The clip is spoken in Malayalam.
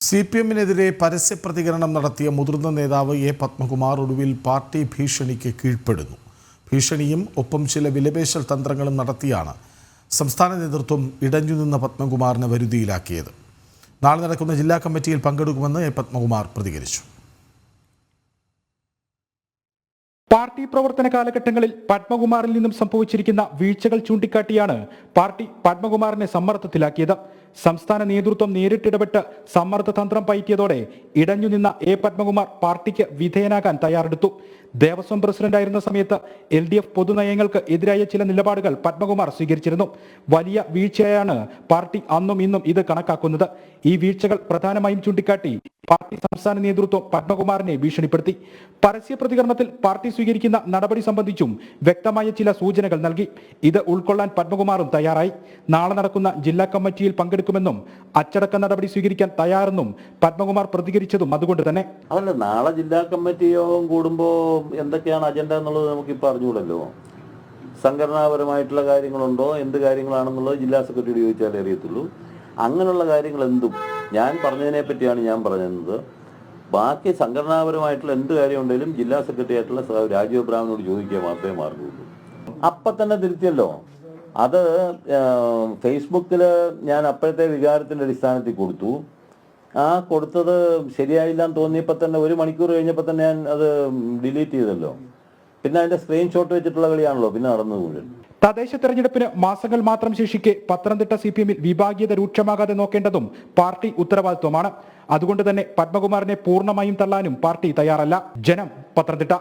CPM-നെതിരെ പരസ്യ പ്രതികരണം നടത്തിയ മുതിർന്ന നേതാവ് എ പത്മകുമാർ ഒടുവിൽ പാർട്ടി ഭീഷണിക്ക് കീഴ്പ്പെടുന്നു. ഭീഷണിയും ഒപ്പം ചില വിലപേശൽ തന്ത്രങ്ങളും നടത്തിയാണ് സംസ്ഥാന നേതൃത്വം ഇടഞ്ഞുനിന്ന പത്മകുമാറിനെ വരുതിയിലാക്കിയത്. നാളെ നടക്കുന്ന ജില്ലാ കമ്മിറ്റിയിൽ പങ്കെടുക്കുമെന്ന് എ പത്മകുമാർ പ്രതികരിച്ചു. പാർട്ടി പ്രവർത്തന കാലഘട്ടങ്ങളിൽ പത്മകുമാറിൽ നിന്നും സംഭവിച്ചിരിക്കുന്ന വീഴ്ചകൾ ചൂണ്ടിക്കാട്ടിയാണ് പാർട്ടി പത്മകുമാറിനെ സമ്മർദ്ദത്തിലാക്കിയത്. സംസ്ഥാന നേതൃത്വം നേരിട്ടിടപെട്ട് സമ്മർദ്ദ തന്ത്രം പയറ്റിയതോടെ ഇടഞ്ഞുനിന്ന എ പത്മകുമാർ പാർട്ടിക്ക് വിധേയനാകാൻ തയ്യാറെടുത്തു. ദേവസ്വം പ്രസിഡന്റായിരുന്ന സമയത്ത് LDF പൊതുനയങ്ങൾക്ക് എതിരായ ചില നിലപാടുകൾ പത്മകുമാർ സ്വീകരിച്ചിരുന്നു. വലിയ വീഴ്ചയാണ് പാർട്ടി അന്നും ഇന്നും ഇത് കണക്കാക്കുന്നത്. ഈ വീഴ്ചകൾ പ്രധാനമായും ചൂണ്ടിക്കാട്ടി പാർട്ടി സംസ്ഥാന നേതൃത്വം പത്മകുമാറിനെ ഭീഷണിപ്പെടുത്തി. പരസ്യ പ്രതികരണത്തിൽ പാർട്ടി സ്വീകരിക്കുന്ന നടപടി സംബന്ധിച്ചും വ്യക്തമായ ചില സൂചനകൾ നൽകി. ഇത് ഉൾക്കൊള്ളാൻ പത്മകുമാറും തയ്യാറായി. നാളെ നടക്കുന്ന ജില്ലാ കമ്മിറ്റിയിൽ പങ്കെടുക്കുമെന്നും അച്ചടക്ക നടപടി സ്വീകരിക്കാൻ തയ്യാറെന്നും പത്മകുമാർ പ്രതികരിച്ചതും അതുകൊണ്ട് തന്നെ. അതല്ല, നാളെ ജില്ലാ കമ്മിറ്റി യോഗം കൂടുമ്പോൾ എന്തൊക്കെയാണ് അജണ്ട എന്നുള്ളത് നമുക്കിപ്പോൾ അറിഞ്ഞൂടല്ലോ. സംഘടനാപരമായിട്ടുള്ള കാര്യങ്ങളുണ്ടോ, എന്ത് കാര്യങ്ങളാണെന്നുള്ളത് ജില്ലാ സെക്രട്ടറിയോട് ചോദിച്ചാലേ അറിയത്തുള്ളൂ. അങ്ങനെയുള്ള കാര്യങ്ങൾ എന്തും ഞാൻ പറഞ്ഞതിനെ പറ്റിയാണ് ഞാൻ പറഞ്ഞത്. ബാക്കി സംഘടനാപരമായിട്ടുള്ള എന്ത് കാര്യം ഉണ്ടെങ്കിലും ജില്ലാ സെക്രട്ടറി ആയിട്ടുള്ള രാജീവ് അബ്രഹാമിനോട് ചോദിക്കുക മാത്രമേ മാർഗമുള്ളൂ. അപ്പം തന്നെ തിരുത്തിയല്ലോ. അത് ഫേസ്ബുക്കിൽ ഞാൻ അപ്പോഴത്തെ വികാരത്തിൻ്റെ അടിസ്ഥാനത്തിൽ കൊടുത്തു. കൊടുത്തത് ശരിയായില്ലാന്ന് തോന്നിയപ്പോൾ തന്നെ 1 മണിക്കൂർ കഴിഞ്ഞപ്പോൾ തന്നെ ഞാൻ അത് ഡിലീറ്റ് ചെയ്തല്ലോ. പിന്നെ അതിൻ്റെ സ്ക്രീൻഷോട്ട് വെച്ചിട്ടുള്ള കളിയാണല്ലോ പിന്നെ നടന്നത് മുഴുവൻ. തദ്ദേശ തെരഞ്ഞെടുപ്പിന് മാസങ്ങൾ മാത്രം ശേഷിക്കെ പത്തനംതിട്ട CPM-ൽ വിഭാഗീയത രൂക്ഷമാകാതെ നോക്കേണ്ടതും പാർട്ടി ഉത്തരവാദിത്വമാണ്. അതുകൊണ്ട് തന്നെ പത്മകുമാറിനെ പൂർണ്ണമായും തള്ളാനും പാർട്ടി തയ്യാറല്ല. ജനം, പത്തനംതിട്ട.